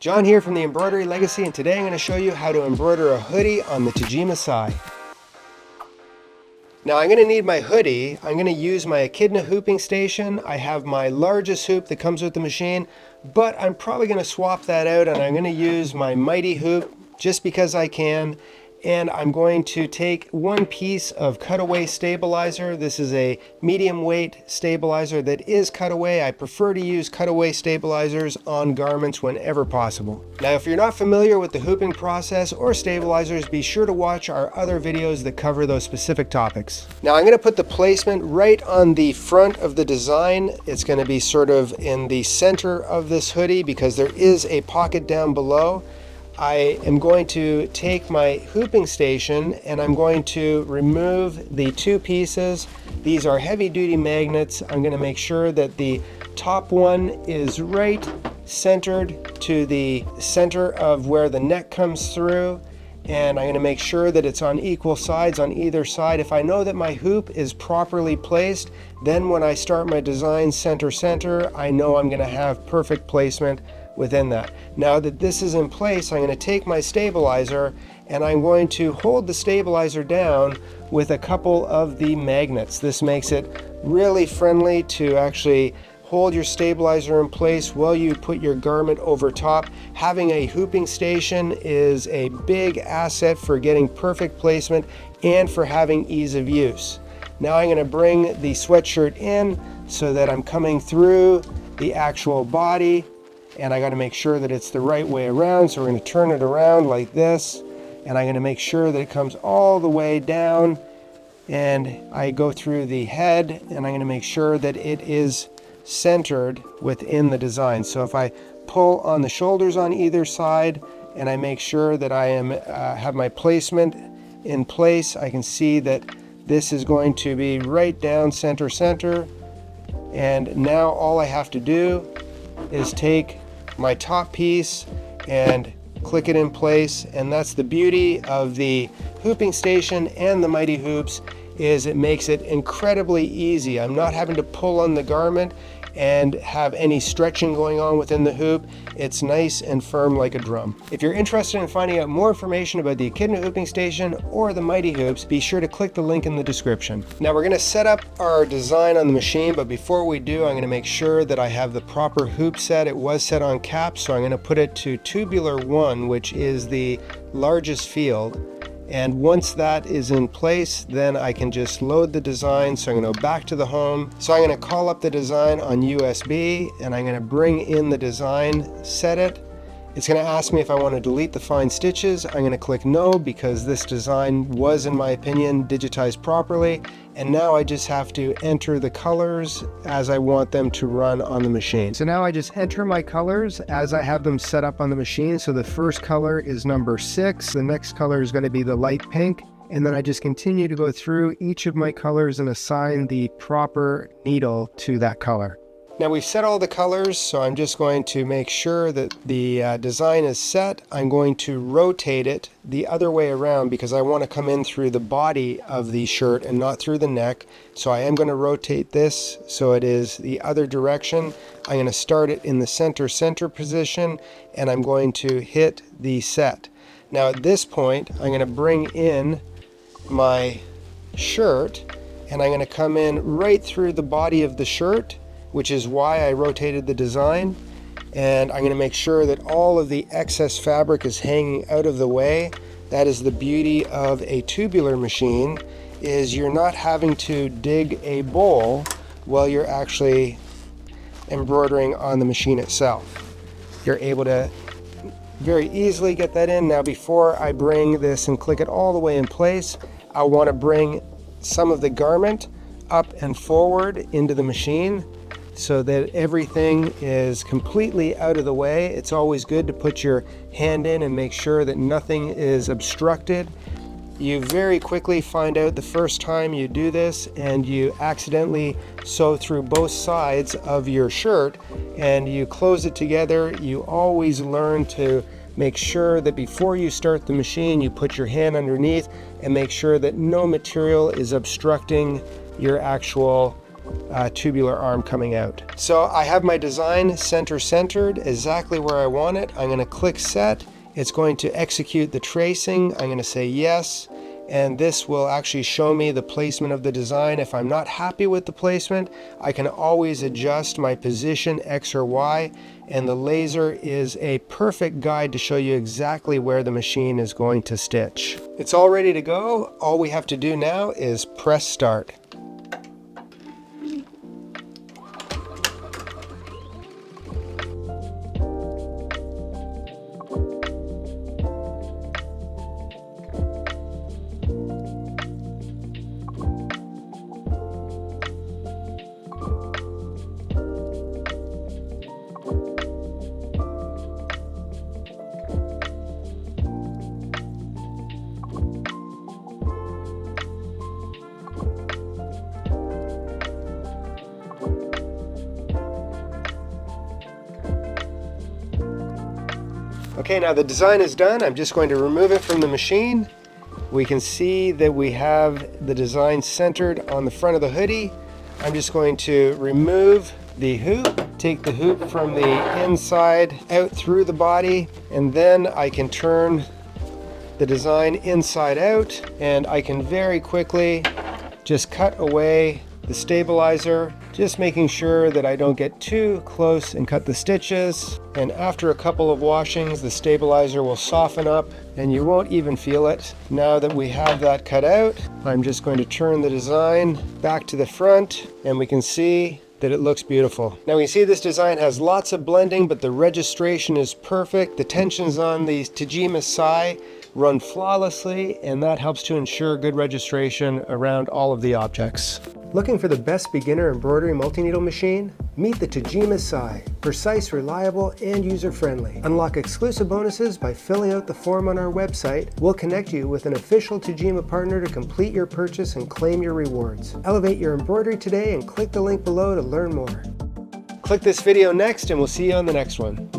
John here from the Embroidery Legacy, and today I'm going to show you how to embroider a hoodie on the Tajima SAI. Now I'm going to need my hoodie. I'm going to use my echidna hooping station. I have my largest hoop that comes with the machine, but I'm probably going to swap that out and I'm going to use my mighty hoop just because I can. And I'm going to take one piece of cutaway stabilizer. This is a medium weight stabilizer that is cutaway. I prefer to use cutaway stabilizers on garments whenever possible. Now, if you're not familiar with the hooping process or stabilizers, be sure to watch our other videos that cover those specific topics. Now, I'm going to put the placement right on the front of the design. It's going to be sort of in the center of this hoodie because there is a pocket down below. I am going to take my hooping station and I'm going to remove the two pieces. These are heavy duty magnets. I'm going to make sure that the top one is right centered to the center of where the neck comes through. And I'm going to make sure that it's on equal sides on either side. If I know that my hoop is properly placed, then when I start my design center, I know I'm going to have perfect placement within that. Now that this is in place, I'm going to take my stabilizer and I'm going to hold the stabilizer down with a couple of the magnets. This makes it really friendly to actually hold your stabilizer in place while you put your garment over top. Having a hooping station is a big asset for getting perfect placement and for having ease of use. Now I'm going to bring the sweatshirt in so that I'm coming through the actual body, and I got to make sure that it's the right way around. So we're going to turn it around like this, and I'm going to make sure that it comes all the way down, and I go through the head, and I'm going to make sure that it is centered within the design. So if I pull on the shoulders on either side and I make sure that I am have my placement in place, I can see that this is going to be right down center. And now all I have to do is take my top piece and click it in place. And that's the beauty of the hooping station and the mighty hoops, is it makes it incredibly easy. I'm not having to pull on the garment and have any stretching going on within the hoop. It's nice and firm like a drum. If you're interested in finding out more information about the echidna hooping station or the mighty hoops, be sure to click the link in the description. Now we're going to set up our design on the machine, but before we do, I'm going to make sure that I have the proper hoop set. It was set on cap, so I'm going to put it to tubular 1, which is the largest field. And once that is in place, then I can just load the design. So I'm going to go back to the home. So I'm going to call up the design on USB, and I'm going to bring in the design, set it. It's going to ask me if I want to delete the fine stitches. I'm going to click no, because this design was, in my opinion, digitized properly. And now I just have to enter the colors as I want them to run on the machine. So now I just enter my colors as I have them set up on the machine. So the first color is number 6. The next color is going to be the light pink. And then I just continue to go through each of my colors and assign the proper needle to that color. Now we've set all the colors, so I'm just going to make sure that the design is set. I'm going to rotate it the other way around because I want to come in through the body of the shirt and not through the neck. So I am going to rotate this so it is the other direction. I'm going to start it in the center position, and I'm going to hit the set. Now at this point, I'm going to bring in my shirt, and I'm going to come in right through the body of the shirt, which is why I rotated the design. And I'm going to make sure that all of the excess fabric is hanging out of the way. That is the beauty of a tubular machine, is you're not having to dig a bowl while you're actually embroidering on the machine itself. You're able to very easily get that in. Now before I bring this and click it all the way in place, I want to bring some of the garment up and forward into the machine, so that everything is completely out of the way. It's always good to put your hand in and make sure that nothing is obstructed. You very quickly find out the first time you do this and you accidentally sew through both sides of your shirt and you close it together. You always learn to make sure that before you start the machine, you put your hand underneath and make sure that no material is obstructing your actual tubular arm coming out. So I have my design centered exactly where I want it. I'm going to click set. It's going to execute the tracing. I'm going to say yes, and this will actually show me the placement of the design. If I'm not happy with the placement, I can always adjust my position X or Y, and the laser is a perfect guide to show you exactly where the machine is going to stitch. It's all ready to go. All we have to do now is press start. Okay, now the design is done. I'm just going to remove it from the machine. We can see that we have the design centered on the front of the hoodie. I'm just going to remove the hoop, take the hoop from the inside out through the body, and then I can turn the design inside out, and I can very quickly just cut away the stabilizer, just making sure that I don't get too close and cut the stitches. And after a couple of washings, the stabilizer will soften up and you won't even feel it. Now that we have that cut out, I'm just going to turn the design back to the front, and we can see that it looks beautiful. Now we see this design has lots of blending, but the registration is perfect. The tensions on the Tajima SAI run flawlessly, and that helps to ensure good registration around all of the objects. Looking for the best beginner embroidery multi-needle machine? Meet the Tajima SAI. Precise, reliable, and user-friendly. Unlock exclusive bonuses by filling out the form on our website. We'll connect you with an official Tajima partner to complete your purchase and claim your rewards. Elevate your embroidery today and click the link below to learn more. Click this video next, and we'll see you on the next one.